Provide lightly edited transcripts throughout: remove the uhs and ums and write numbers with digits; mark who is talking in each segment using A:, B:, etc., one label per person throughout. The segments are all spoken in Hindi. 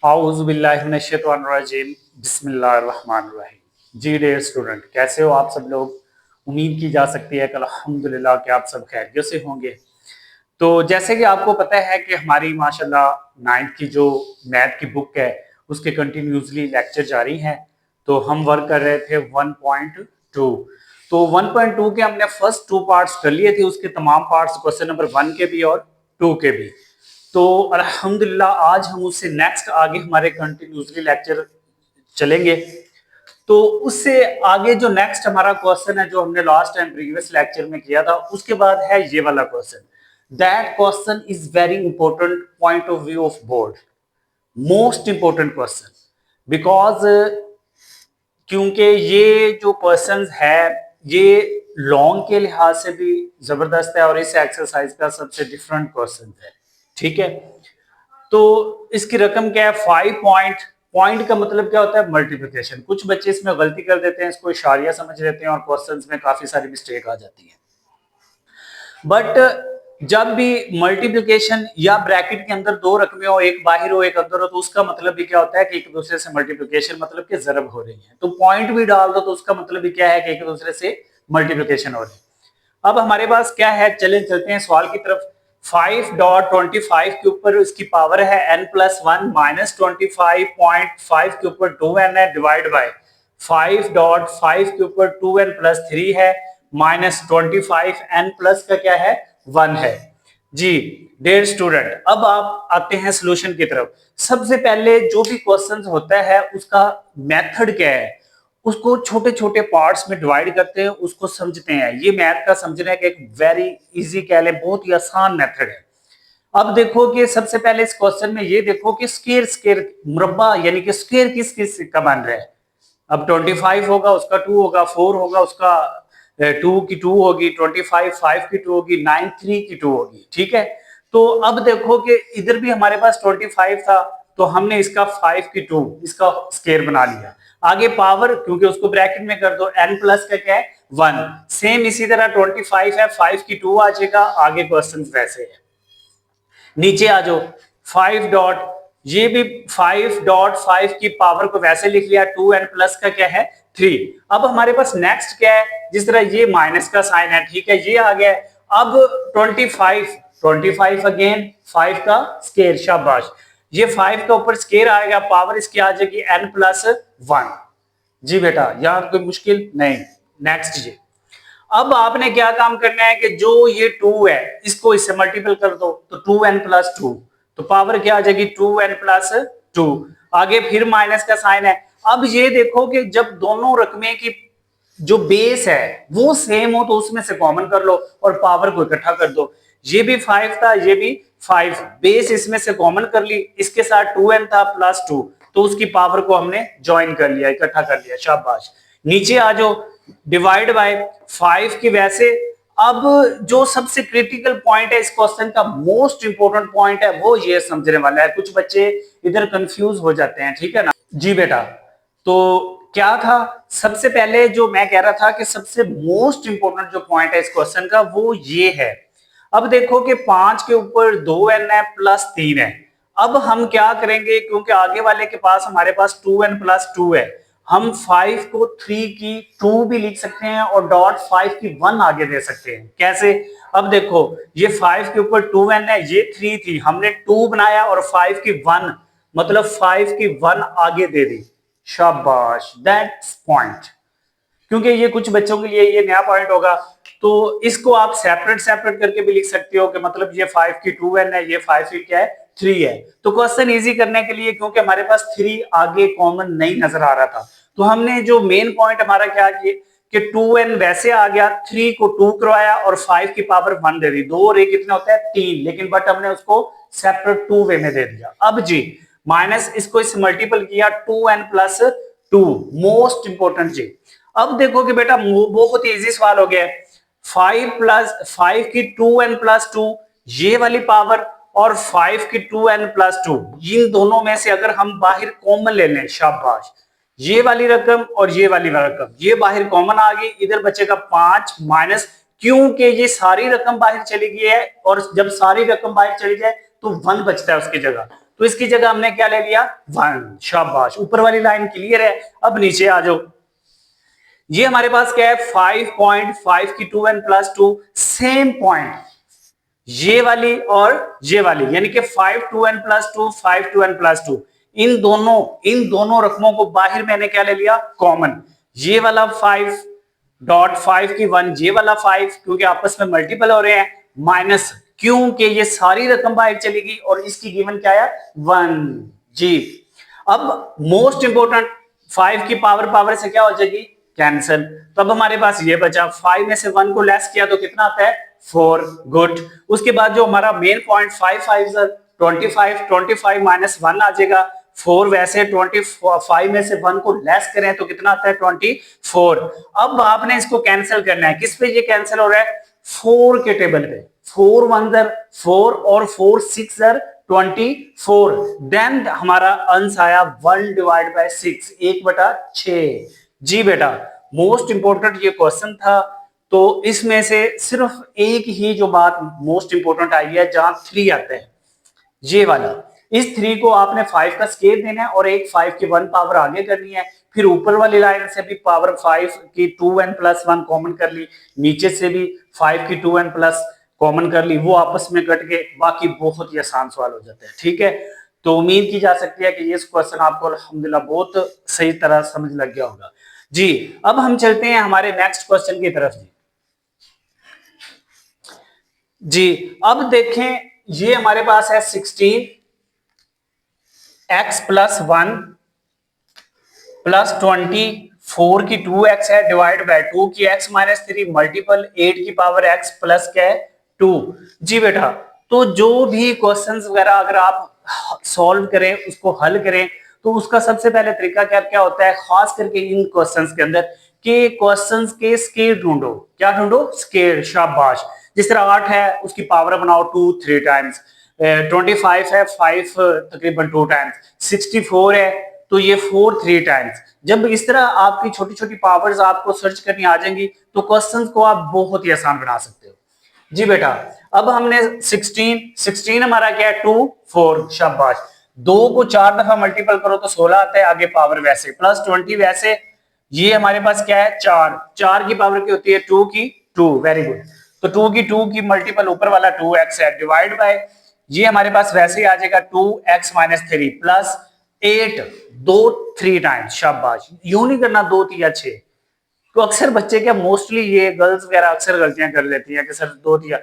A: आऊज़ुबिल्लाहिमिनश्शैतानिर्रजीम बिस्मिल्लाहिर्रहमानिर्रहीम। जी डियर स्टूडेंट, कैसे हो आप सब लोग। उम्मीद की जा सकती है कि अल्हम्दुलिल्लाह कि आप सब खैरियत से होंगे। तो जैसे कि आपको पता है कि हमारी माशाल्लाह 9th की जो मैथ की बुक है उसके कंटिन्यूसली लेक्चर जारी हैं। तो हम वर्क कर रहे थे 1.2। तो 1.2 के हमने फर्स्ट 2 पार्ट्स कर लिए थे, उसके तमाम पार्ट्स क्वेश्चन नंबर 1 के भी और 2 के भी। तो अल्हम्दुलिल्लाह आज हम उससे नेक्स्ट आगे हमारे कंटिन्यूसली लेक्चर चलेंगे। तो उससे आगे जो नेक्स्ट हमारा क्वेश्चन है जो हमने लास्ट टाइम प्रीवियस लेक्चर में किया था, उसके बाद है ये वाला question. That question is very important point of view of board, most important question. Because क्योंकि ये जो क्वेश्चन है ये लॉन्ग के लिहाज से भी जबरदस्त है और इस एक्सरसाइज का सबसे डिफरेंट क्वेश्चन है। ठीक है, तो इसकी रकम क्या है 5 पॉइंट। पॉइंट का मतलब क्या होता है मल्टीप्लिकेशन। कुछ बच्चे इसमें गलती कर देते हैं, इसको इशारिया समझ लेते हैं और क्वेश्चंस में काफी सारी मिस्टेक आ जाती है। बट जब भी मल्टीप्लिकेशन या ब्रैकेट के अंदर दो रकमें हो, एक बाहर हो एक अंदर हो, तो उसका मतलब भी क्या होता है कि एक दूसरे से मल्टीप्लिकेशन मतलब कि जरब हो रही है। तो पॉइंट भी डाल दो तो उसका मतलब भी क्या है कि एक दूसरे से मल्टीप्लिकेशन हो रही है। अब हमारे पास क्या है, चले चलते हैं सवाल की तरफ। 5.25 के ऊपर इसकी पावर है n+1 माइनस 25.5 के ऊपर 2n है डिवाइड बाय 5.5 के ऊपर 2n+3 है माइनस 25n प्लस का क्या है 1 है। जी डियर स्टूडेंट, अब आप आते हैं सॉल्यूशन की तरफ। सबसे पहले जो भी क्वेश्चन होता है उसका मेथड क्या है, उसको छोटे छोटे पार्ट्स में डिवाइड करते हैं, उसको समझते हैं। ये मैथ का समझने का एक वेरी इजी कह ले, बहुत ही आसान मेथड है। अब देखो कि सबसे पहले इस क्वेश्चन में ये देखो कि स्क्वायर स्क्वायर मुरब्बा यानी कि स्क्वायर किस किस का बन रहा है। अब 25 होगा उसका 2 होगा, 4 होगा उसका 2 की 2 होगी, 25 5 की 2 होगी, 9 3 की 2 होगी। ठीक है, तो अब देखो कि इधर भी हमारे पास 25 था तो हमने इसका 5 की 2 इसका स्क्वायर बना लिया। आगे पावर क्योंकि उसको ब्रैकेट में कर दो, n प्लस का क्या है 1। सेम इसी तरह 25 है 5 की 2 आ जाएगा। आगे क्वेश्चन वैसे है, नीचे आ जाओ 5 डॉट, ये भी 5.5 की पावर को वैसे लिख लिया, 2n प्लस का क्या है 3। अब हमारे पास नेक्स्ट क्या है, जिस तरह ये माइनस का साइन है, ठीक है ये आ गया। अब 25 अगेन 5 का स्केयर, शाबाश। ये 5 का ऊपर स्केयर आएगा, पावर इसकी आ जाएगी n+1। जी बेटा यहाँ कोई मुश्किल नहीं। नेक्स्ट जी, अब आपने क्या काम करना है कि जो ये 2 है इसको इससे मल्टीपल कर दो तो 2n+2, तो पावर क्या आ जाएगी 2n+2। आगे फिर माइनस का साइन है। अब ये देखो कि जब दोनों रकमें की जो बेस है वो सेम हो तो उसमें से कॉमन कर लो और पावर को इकट्ठा कर दो। ये भी 5 था ये भी 5, बेस इसमें से कॉमन कर ली, इसके साथ 2n था +2 तो उसकी पावर को हमने ज्वाइन कर लिया, इकट्ठा कर लिया, शाबाश। नीचे आ जाओ, डिवाइड बाय 5 की वैसे। अब जो सबसे क्रिटिकल पॉइंट है इस क्वेश्चन का, मोस्ट इंपोर्टेंट पॉइंट है, वो ये समझने वाला है। कुछ बच्चे इधर कंफ्यूज हो जाते हैं, ठीक है ना जी बेटा। तो क्या था, सबसे पहले जो मैं कह रहा था कि सबसे मोस्ट इंपोर्टेंट जो पॉइंट है इस क्वेश्चन का वो ये है। अब देखो कि 5 के ऊपर 2n है +3 है। अब हम क्या करेंगे, क्योंकि आगे वाले के पास हमारे पास 2n+2 है, हम 5 को 3 की 2 भी लिख सकते हैं और डॉट 5 की 1 आगे दे सकते हैं। कैसे, अब देखो ये 5 के ऊपर 2n है, ये 3 थी, हमने 2 बनाया और 5 की 1 मतलब 5 की 1 आगे दे दी, शाबाश। दैट्स पॉइंट, क्योंकि ये कुछ बच्चों के लिए ये नया पॉइंट होगा। तो इसको आप सेपरेट सेपरेट करके भी लिख सकते हो कि मतलब ये 5 की 2n है, ये 5 की क्या है 3 है। तो क्वेश्चन इजी करने के लिए, क्योंकि हमारे पास 3 आगे कॉमन नहीं नजर आ रहा था, तो हमने जो मेन पॉइंट हमारा क्या किया कि 2n वैसे आ गया, 3 को 2 करवाया और 5 की पावर 1 दे दी। 2 और 1 कितना होता है 3, लेकिन बट हमने उसको सेपरेट 2 वे में दे दिया। अब जी माइनस इसको इससे मल्टीपल किया 2n+2, मोस्ट इंपोर्टेंट जी। अब देखो कि बेटा बहुत ही इजी सवाल हो गया। 5 की 2n+2 ये वाली पावर और 5 की 2n+2, इन दोनों में से अगर हम बाहर कॉमन ले लें, शाबाश, ये वाली रकम और ये वाली रकम ये बाहर कॉमन आ गई, इधर बचेगा 5 माइनस, क्योंकि ये सारी रकम बाहर चली गई है और जब सारी रकम बाहर चली जाए तो 1 बचता है उसकी जगह। तो तो इसकी जगह हमने क्या ले लिया 1। शाबाश, ऊपर वाली लाइन क्लियर है। अब नीचे आ जाओ, ये हमारे पास क्या है 5.5 की 2n+2 सेम पॉइंट, ये वाली और ये वाली, यानी कि 5 2n+2 5 2n+2, इन दोनों रकमों को बाहर मैंने क्या ले लिया कॉमन। ये वाला 5.5 की 1, ये वाला 5, क्योंकि आपस में मल्टीपल हो रहे हैं, माइनस क्योंकि ये सारी रकम बाहर चलेगी और इसकी गिवन क्या है 1 जी। अब मोस्ट इंपोर्टेंट, 5 की पावर से क्या हो जाएगी कैंसिल, तो अब हमारे पास ये बचा, 5 में से 1 को लेस किया तो कितना आता है 4। गुड। उसके बाद जो हमारा मेन पॉइंट 5 5 25, 25 माइनस 1 आ जाएगा 4, वैसे 25 में से 1 को लेस करें तो कितना आता है 24। अब आपने इसको कैंसिल करना है, किस पे ये कैंसिल हो रहा है 4 के टेबल पे, 4 1 4 और 4 6 24, देन हमारा अंश आया 1/6, 1/6 जी बेटा। मोस्ट इंपोर्टेंट ये क्वेश्चन था, तो इसमें से सिर्फ एक ही जो बात मोस्ट इंपोर्टेंट आई है जहां 3 आता है, ये वाला, इस 3 को आपने 5 का स्केल देना है और एक 5 की 1 पावर आगे करनी है, फिर ऊपर वाली लाइन से भी पावर 5 की 2n+1 कॉमन कर ली, नीचे से भी 5 की 2n+ कॉमन कर ली, वो आपस में कट के बाकी बहुत ही आसान सवाल हो जाता है। ठीक है, तो उम्मीद की जा सकती है कि ये क्वेश्चन आपको अल्हम्दुलिल्लाह बहुत सही तरह समझ लग गया होगा जी। अब हम चलते हैं हमारे नेक्स्ट क्वेश्चन की तरफ जी। अब देखें, ये हमारे पास है 16x + 1 + 24 की 2x है डिवाइड बाय 2 की x - 3 मल्टीपल 8 की पावर x प्लस क्या है 2 जी बेटा। तो जो भी क्वेश्चंस वगैरह अगर आप सॉल्व करें, उसको हल करें, तो उसका सबसे पहले तरीका क्या क्या होता है, खास करके इन क्वेश्चंस के अंदर, कि क्वेश्चंस के स्केल ढूंढो। क्या ढूंढो? स्केल। शाबाश। जिस तरह 8 है उसकी पावर बनाओ 2 3 टाइम्स, 25 है 5 तकरीबन 2 टाइम्स, 64 है तो ये 4 3 टाइम्स। जब इस तरह आपकी छोटी छोटी पावर्स आपको सर्च करनी आ जाएंगी तो क्वेश्चंस को आप बहुत ही आसान बना सकते हो जी बेटा। अब हमने 16 हमारा क्या है 2 4, शाबाश। 2 को 4 दफा मल्टीपल करो तो 16 आता है, आगे पावर वैसे, प्लस 20 वैसे, ये हमारे पास क्या है 4 की पावर की होती है 2 की 2, वेरी गुड। तो 2 की मल्टीपल ऊपर वाला 2x है डिवाइड बाय, ये हमारे पास वैसे ही आ जाएगा 2x - 3 प्लस 8, 2 3 टाइम्स, शाबाश। यूं नहीं करना 2 3 6, तो अक्सर बच्चे क्या मोस्टली ये गर्ल्स वगैरह अक्सर गलतियां कर लेती हैं कि सर 2 3,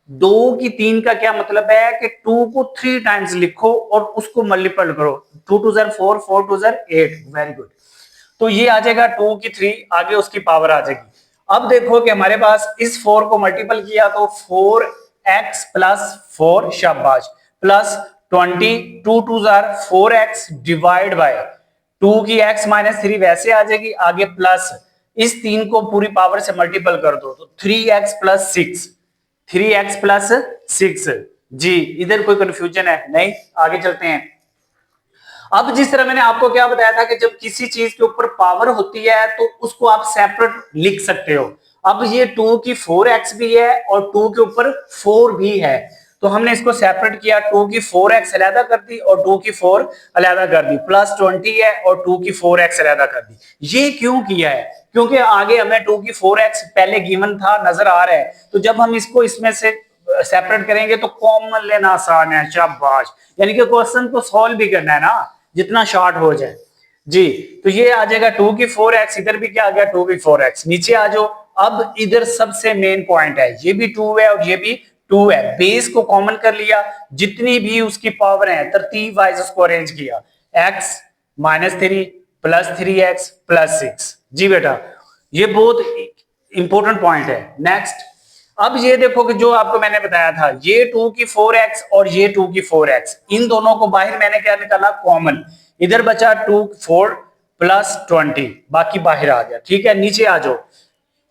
A: 2 की 3 का क्या मतलब है कि 2 को 3 टाइम्स लिखो और उसको मल्टीपल करो, 2 2 4 4 2 8, वेरी गुड। तो ये आ जाएगा 2 की 3, आगे उसकी पावर आ जाएगी। अब देखो कि हमारे पास इस 4 को मल्टीपल किया तो 4x + 4, शाबाश, प्लस 20, 2 2 4x डिवाइड बाय 2 की x - 3 वैसे आ जाएगी, आगे प्लस इस 3 को पूरी पावर से मल्टीपल कर दो तो 3x + 6, 3x + 6 जी। इधर कोई कंफ्यूजन है? नहीं, आगे चलते हैं। अब जिस तरह मैंने आपको क्या बताया था कि जब किसी चीज के ऊपर पावर होती है तो उसको आप सेपरेट लिख सकते हो। अब ये 2 की 4x भी है और 2 के ऊपर 4 भी है, तो हमने इसको सेपरेट किया, 2 की 4x अलहदा कर दी और 2 की 4 अलहदा कर दी, प्लस 20 है और 2 की 4x अलहदा कर दी। ये क्यों किया है? क्योंकि आगे हमें 2 की 4x पहले गिवन था, नजर आ रहा है, तो जब हम इसको इसमें से सेपरेट करेंगे तो कॉमन लेना आसान है, शाबाश। यानी कि क्वेश्चन को सॉल्व भी करना है ना, जितना शॉर्ट हो जाए जी। तो ये आ जाएगा 2 की 4x, इधर भी क्या आ गया 2 की 4x। नीचे आ जाओ, अब इधर सबसे मेन पॉइंट है, ये भी 2 है और ये भी 2 है, बेस को कॉमन कर लिया, जितनी भी उसकी पावर है तरतीब वाइज उसको अरेंज किया, x - 3 प्लस 3x प्लस 6 जी बेटा। ये बहुत इंपॉर्टेंट पॉइंट है। नेक्स्ट, अब ये देखो कि जो आपको मैंने बताया था, ये 2 की 4x और ये 2 की 4x, इन दोनों को बाहर मैंने क्या निकाला कॉमन, इधर बचा 2 4 प्लस 20, बाकी बाहर आ गया। ठीक है, नीचे आ जाओ,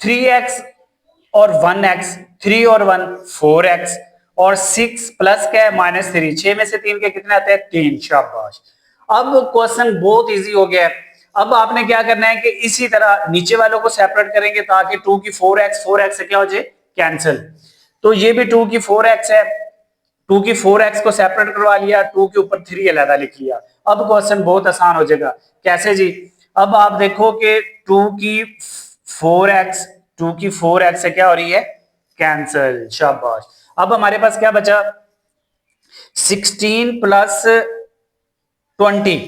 A: 3x और 1x, 3 और 1 4x और 6 प्लस क्या है -3, 6 में से 3 के कितने आते हैं 3, शाबाश। अब क्वेश्चन बहुत इजी हो गया है। अब आपने क्या करना है कि इसी तरह नीचे वालों को सेपरेट करेंगे ताकि 2 की 4x से क्या हो जाए कैंसिल। तो ये भी 2 की 4x है, टू की 4x को सेपरेट करवा लिया, टू के ऊपर 3 अलहदा लिख लिया। अब क्वेश्चन बहुत आसान हो जाएगा। कैसे जी? अब आप देखो कि 2 की 4x, 2 की 4x से क्या हो रही है? कैंसल। शाबाश। अब हमारे पास क्या बचा? 16 प्लस 20।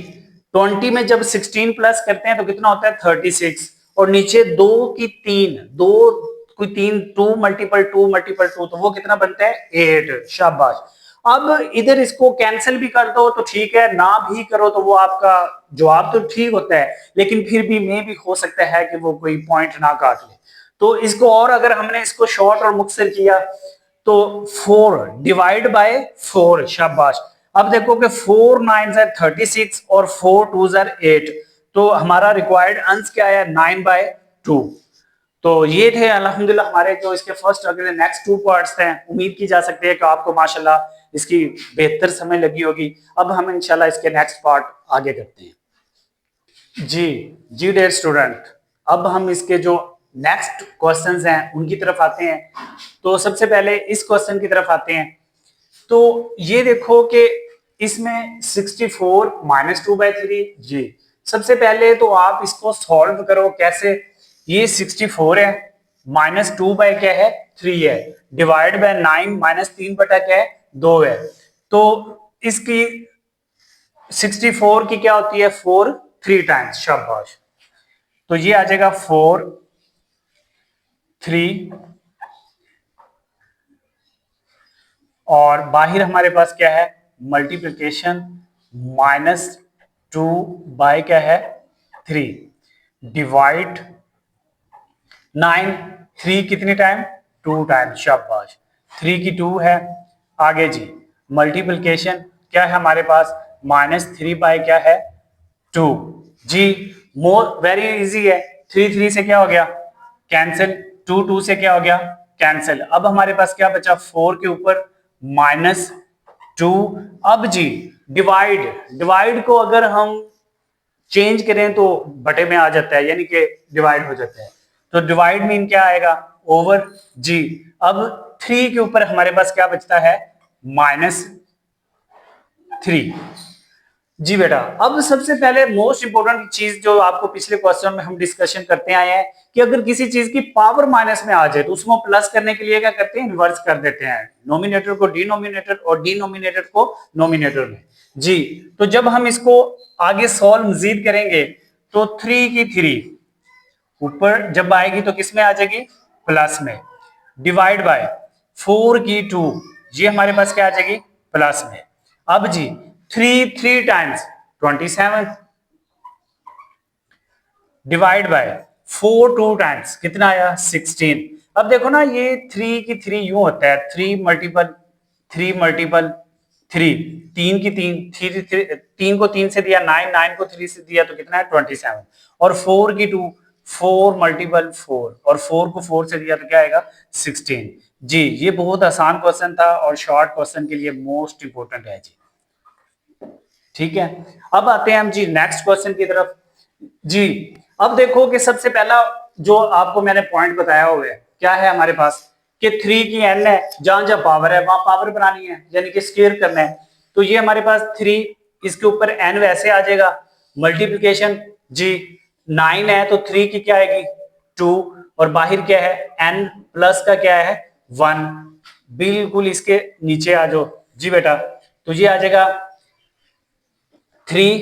A: 20 में जब 16 प्लस करते हैं तो कितना होता है? 36। और नीचे 2 की 3, 2 कोई 3, 2 मल्टीपल 2 मल्टीपल 2, तो वो कितना बनता है? 8। शाबाश। अब इधर इसको कैंसिल भी कर दो तो ठीक है, ना भी करो तो वो आपका जवाब तो ठीक होता है, लेकिन फिर भी में भी हो सकता है कि वो कोई पॉइंट ना काट ले। तो इसको और अगर हमने इसको शॉर्ट और मुख्तसर किया तो 4 डिवाइड बाय 4। शाबाश। अब देखो कि 4 9 are 36 और 4 2 are 8, तो हमारा रिक्वायर्ड आंसर क्या आया? 9/2। तो ये थे अल्हम्दुलिल्लाह हमारे जो इसके फर्स्ट अगले नेक्स्ट 2 पार्ट्स थे। उम्मीद की जा सकती है कि आपको माशाल्लाह इसकी बेहतर समझ लगी होगी। अब हम इंशाल्लाह इसके नेक्स्ट पार्ट आगे करते हैं। जी डियर स्टूडेंट, अब हम इसके जो नेक्स्ट क्वेश्चंस हैं उनकी तरफ आते हैं। तो सबसे पहले इस क्वेश्चन की तरफ आते हैं। तो ये देखो कि इसमें 64 -2/3। जी, सबसे पहले तो आप इसको सॉल्व करो। कैसे? ये 64 है, -2 बाय क्या है? 3 है, डिवाइड बाय 9 -3 बटा क्या है? 2 है। तो इसकी 64 की क्या होती है? 4 3 टाइम्स। शाबाश। तो ये आ जाएगा 4 3, और बाहर हमारे पास क्या है? मल्टीप्लिकेशन -2 बाय क्या है? 3, डिवाइड 9, 3 कितनी टाइम? 2 टाइम। शाबाश। 3 की 2 है। आगे जी, मल्टीप्लिकेशन क्या है हमारे पास? -3 बाय क्या है? 2। जी, मोर वेरी इजी है। 3 3 से क्या हो गया? कैंसिल। 2 2 से क्या हो गया? कैंसिल। अब हमारे पास क्या बचा? 4 के ऊपर -2। अब जी, डिवाइड, डिवाइड को अगर हम चेंज करें तो बटे में आ जाता है, यानी कि डिवाइड हो जाता है। तो डिवाइड मीन क्या आएगा? ओवर। जी, अब 3 के ऊपर हमारे पास क्या बचता है? -3। जी बेटा, अब सबसे पहले मोस्ट इंपोर्टेंट चीज जो आपको पिछले क्वेश्चन में हम डिस्कशन करते आए हैं कि अगर किसी चीज की पावर माइनस में आ जाए तो उसको प्लस करने के लिए क्या करते हैं? इन्वर्स कर देते हैं, नोमिनेटर को डिनोमिनेटर और डिनोमिनेटर को नोमिनेटर में। जी, तो जब हम इसको आगे सॉल्व मजीद करेंगे तो 3 की 3 ऊपर जब आएगी तो किस में आ जाएगी? प्लस में। डिवाइड बाय 4 की 2, ये हमारे पास क्या आ जाएगी? प्लस में। अब जी, 3 3 टाइम्स 27, डिवाइड बाय 4 2 टाइम्स कितना आया? 16। अब देखो ना, ये 3 की 3 यूं होता है, 3 मल्टीपल 3 मल्टीपल 3, 3 की 3, 3 को 3 से दिया 9, 9 को 3 से दिया तो कितना है? 27। और 4 की 2, 4 मल्टीपल 4, और 4 को 4 से दिया तो क्या आएगा? 16। जी, ये बहुत आसान क्वेश्चन था और शॉर्ट क्वेश्चन के लिए मोस्ट इंपोर्टेंट है जी। ठीक है, अब आते हैं हम जी नेक्स्ट क्वेश्चन की तरफ। जी, अब देखो कि सबसे पहला जो आपको मैंने पॉइंट बताया हुआ है क्या है हमारे पास कि 3 की n है, जहां जहां पावर है वहां पावर बनानी है, यानी कि स्क्वायर करना है। तो ये हमारे पास 3, इसके ऊपर n वैसे आ जाएगा। मल्टीप्लिकेशन जी, 9 है तो 3 की क्या आएगी? 2, और बाहर क्या है? n प्लस का क्या है? 1। बिल्कुल इसके नीचे आ जाओ जी बेटा, तो ये आ जाएगा 3।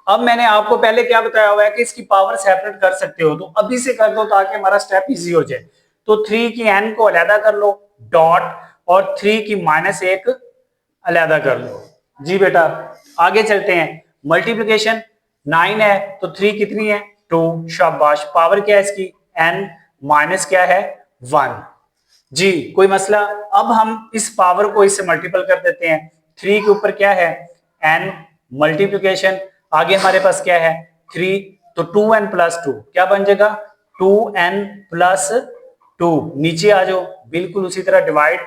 A: अब मैंने आपको पहले क्या बताया हुआ है कि इसकी पावर सेपरेट कर सकते हो, तो अभी से कर दो ताकि हमारा स्टेप इजी हो जाए। तो 3 की n को अलहदा कर लो, डॉट, और 3 की -1 अलहदा कर लो। जी बेटा, आगे चलते हैं। मल्टीप्लिकेशन 9 है तो 3 कितनी है? 2। शाबाश। पावर क्या है इसकी? n माइनस क्या है? 1। जी, कोई मसला? अब हम इस पावर को इससे मल्टीपल कर देते हैं। 3 के ऊपर क्या है? n, मल्टीप्लिकेशन, आगे हमारे पास क्या है? 3, तो 2n प्लस 2 क्या बन जाएगा? 2n plus 2। नीचे आ जाओ, बिल्कुल उसी तरह डिवाइड।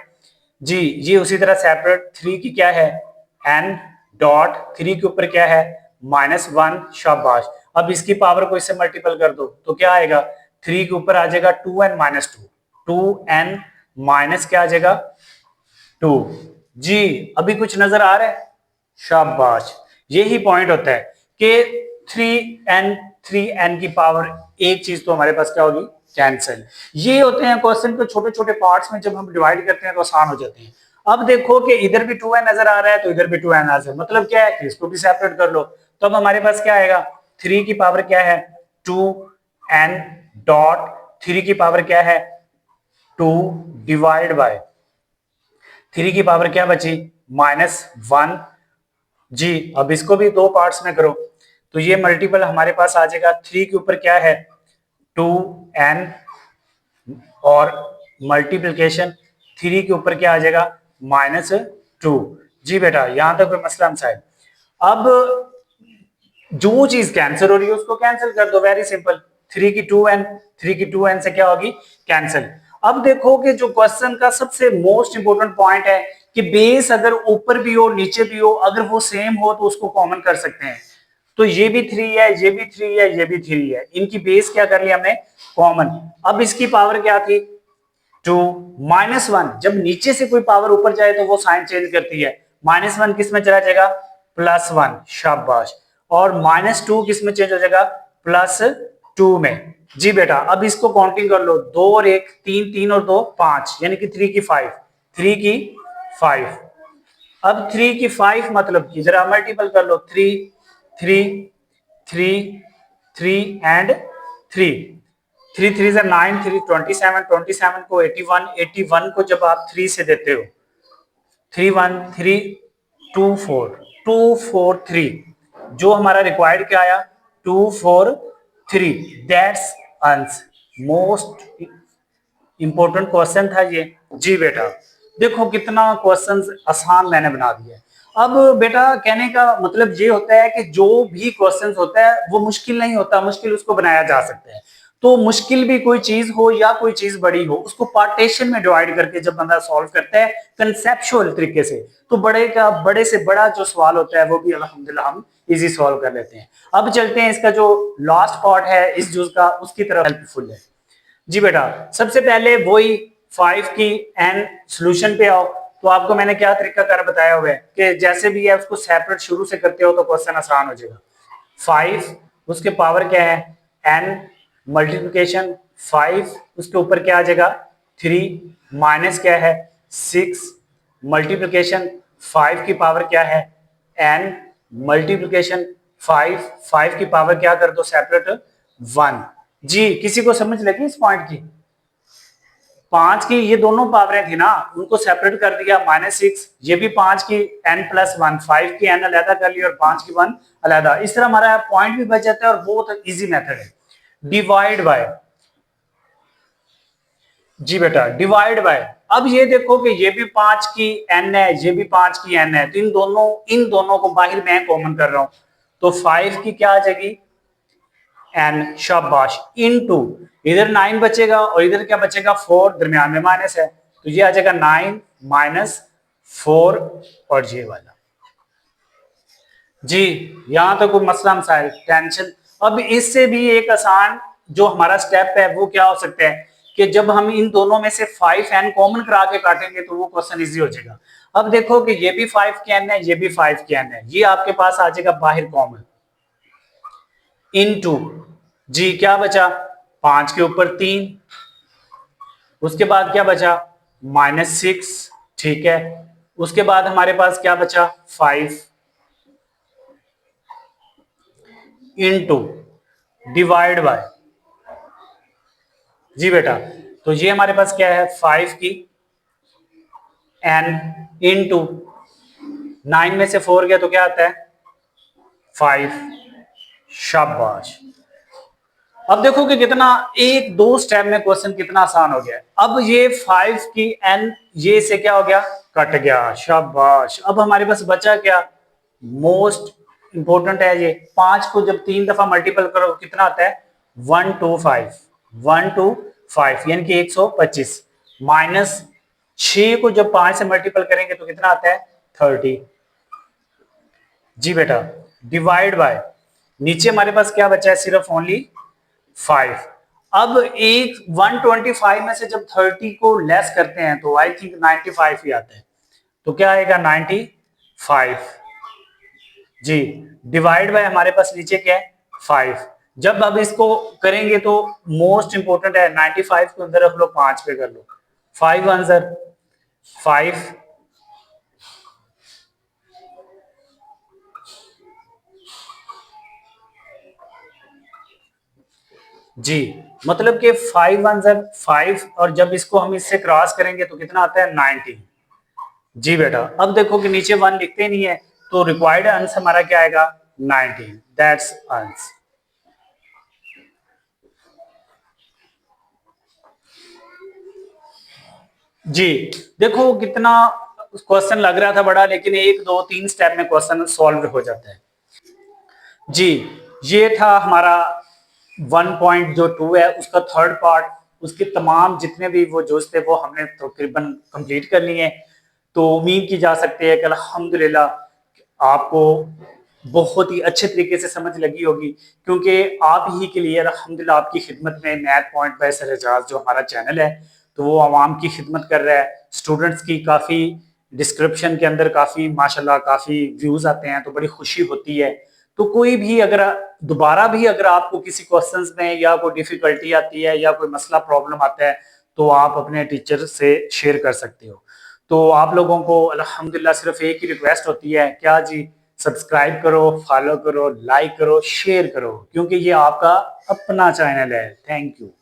A: जी, ये उसी तरह सेपरेट। 3 की क्या है? n डॉट, 3 के ऊपर क्या है? -1। शाबाश। अब इसकी पावर को इससे मल्टीपल कर दो तो क्या आएगा? 3 के ऊपर आ जाएगा 2n माइनस 2, 2n माइनस क्या आ जाएगा? 2। जी अभी कुछ नजर आ रहा है? शाबाश, यही पॉइंट होता है कि 3n की पावर एक चीज तो हमारे पास क्या होगी? कैंसिल। ये होते हैं क्वेश्चन को छोटे छोटे पार्ट्स में जब हम डिवाइड करते हैं तो आसान हो जाते हैं। अब देखो कि इधर भी 2n नजर आ रहा है तो इधर भी 2n आ रहा है, मतलब क्या है कि इसको भी सेपरेट कर लो। तो अब हमारे पास क्या आएगा? 3 की पावर क्या है? 2n डॉट 3 की पावर क्या है? 2 डिवाइड बाय 3 की पावर क्या बची? -1। जी अब इसको भी दो पार्ट्स में करो तो ये मल्टीपल हमारे पास आ जाएगा। 3 के ऊपर क्या है? 2n और मल्टीप्लिकेशन 3 के ऊपर क्या आ जाएगा? -2। जी बेटा यहां तक कोई मसला साहब? अब जो चीज कैंसिल हो रही है उसको कैंसिल कर दो, वेरी सिंपल। 3 की 2n, 3 की 2n से क्या होगी? कैंसिल। अब देखो कि जो क्वेश्चन का सबसे मोस्ट इंपोर्टेंट पॉइंट है कि बेस अगर ऊपर भी हो नीचे भी हो, अगर वो सेम हो तो उसको कॉमन कर सकते हैं। तो ये भी 3 है, ये भी 3 है, ये भी 3 है, इनकी बेस क्या कर लिया हमने? कॉमन। अब इसकी पावर क्या थी? 2 -1। जब नीचे से कोई पावर ऊपर जाए तो वो साइन चेंज करती है। -1 किस में चला जाएगा? +1। शाबाश। और -2 किस में चेंज हो जाएगा? +2 में। जी बेटा अब इसको काउंटिंग कर लो, 2 और 1 3, 3 और 2 5, यानी कि 3 की 5, 3 की 5। अब 3 की 5 मतलब कि जरा मल्टीपल कर लो, 3 3 3 3 एंड 3। 3 3 से 9, 3 27, 27 को 81, 81 को जब आप 3 से देते हो, 3 1 3 2 4 2 4 3, जो हमारा रिक्वायर्ड क्या आया? 2 4 3। That's answer. Most important question था ये। जी बेटा देखो कितना क्वेश्चन आसान मैंने बना दिया है। अब बेटा कहने का मतलब ये होता है कि जो भी क्वेश्चन होता है वो मुश्किल नहीं होता, मुश्किल उसको बनाया जा सकता है। तो मुश्किल भी कोई चीज हो या कोई चीज बड़ी हो, उसको पार्टीशन में डिवाइड करके जब बंदा सॉल्व करता है कंसेप्चुअल तरीके से, तो बड़े से बड़ा जो सवाल होता है वो भी अल्हम्दुलिल्लाह हम इजी सॉल्व कर लेते हैं। अब चलते हैं इसका जो लास्ट पार्ट है इस जूस का, उसकी तरफ हेल्पफुल है। जी बेटा सबसे पहले वही 5 की n सॉल्यूशन पे आओ। तो आपको मैंने क्या तरीका कर बताया हुआ है कि जैसे भी है उसको सेपरेट शुरू से करते हो तो क्वेश्चन आसान हो जाएगा। 5 उसके पावर क्या है? n मल्टीप्लिकेशन 5 उसके ऊपर क्या आ जाएगा? 3 माइनस क्या है? 6 मल्टीप्लिकेशन 5 की पावर क्या है? n मल्टीप्लिकेशन 5, 5 की पावर क्या कर दो सेपरेट? 1। जी किसी को समझ लगी इस पॉइंट की? 5 की ये दोनों पावरें थी ना, उनको सेपरेट कर दिया -6। ये भी 5 की n+1, 5 की n अलहदा कर ली और 5 की 1 अलहदा। इस तरह हमारा पॉइंट भी बच जाता है और बहुत इजी मेथड है। डिवाइड बाय, जी बेटा डिवाइड बाय। अब ये देखो कि ये भी 5 की n है, ये भी 5 की n है, तो इन दोनों को बाहर मैं कॉमन कर रहा हूं। तो 5 की क्या आ जाएगी? n। शाबाश। इनटू इधर 9 बचेगा और इधर क्या बचेगा? 4, दरमियान में माइनस है तो ये आ जाएगा 9 माइनस 4 और ये वाला। जी यहां तक कोई मसला मसाइल टेंशन? अब इससे भी एक आसान जो हमारा स्टेप है वो क्या हो सकता है कि जब हम इन दोनों में से 5n कॉमन करा के काटेंगे तो वो क्वेश्चन इजी हो जाएगा। अब देखो कि ये भी 5 की n है, ये भी 5 की n है, ये आपके पास आ जाएगा बाहर कॉमन। इनटू जी क्या बचा? 5 के ऊपर 3, उसके बाद क्या बचा? -6। ठीक है, उसके बाद हमारे पास क्या बचा? 5 इनटू डिवाइड बाय। जी बेटा तो ये हमारे पास क्या है? 5 की n इनटू 9 में से 4 गया तो क्या आता है? 5। शाबाश। अब देखो कि कितना एक दो स्टेप में क्वेश्चन कितना आसान हो गया है। अब ये 5 की n ये से क्या हो गया? कट गया। शाबाश। अब हमारे पास बचा क्या? मोस्ट इंपोर्टेंट है ये। 5 को जब 3 दफा मल्टीपल करो कितना आता है? 125, 125 यानी कि 125 माइनस 6 को जब 5 से मल्टीपल करेंगे तो कितना आता है? 30। जी बेटा डिवाइड बाय नीचे हमारे पास क्या बचा है? सिर्फ ओनली 5। अब एक 125 में से जब 30 को लेस करते हैं तो आई थिंक 95 ही आता है। तो क्या आएगा 95 जी, डिवाइड बाय हमारे पास नीचे क्या है 5। जब अब इसको करेंगे तो मोस्ट इंपोर्टेंट है 95 को अंदर रख लो 5 पे कर लो 5 आंसर 5 जी, मतलब कि 5 आंसर 5 और जब इसको हम इससे क्रॉस करेंगे तो कितना आता है 90। जी बेटा, अब देखो कि नीचे 1 लिखते नहीं है तो रिक्वायर्ड आंसर हमारा क्या आएगा 19 दैट्स आंसर। जी, देखो कितना क्वेश्चन लग रहा था बड़ा, लेकिन 1 2 3 स्टेप में क्वेश्चन सॉल्व हो जाता है। जी, ये था हमारा 1.2 है उसका थर्ड पार्ट। उसके तमाम जितने भी वो जोश थे वो हमने तकरीबन कंप्लीट कर लिए हैं। तो उम्मीद की जा सकती है कि अल्हम्दुलिल्लाह आपको बहुत ही अच्छे तरीके से समझ लगी होगी, क्योंकि आप ही के लिए अल्हम्दुलिल्लाह आपकी खिदमत में math point by sir Ejaz जो हमारा चैनल है तो वो आवाम की खिदमत कर रहा है। स्टूडेंट्स की काफ़ी डिस्क्रिप्शन के अंदर काफ़ी माशाल्लाह काफ़ी व्यूज़ आते हैं तो बड़ी खुशी होती है। तो कोई भी अगर दोबारा भी अगर आपको किसी क्वेश्चंस में या कोई डिफिकल्टी आती है या कोई मसला प्रॉब्लम आता है तो आप अपने टीचर से शेयर कर सकते हो। तो आप लोगों को अल्हम्दुलिल्लाह सिर्फ एक ही रिक्वेस्ट होती है, क्या जी, सब्सक्राइब करो, फॉलो करो, लाइक करो, शेयर करो, क्योंकि ये आपका अपना चैनल है। Thank you.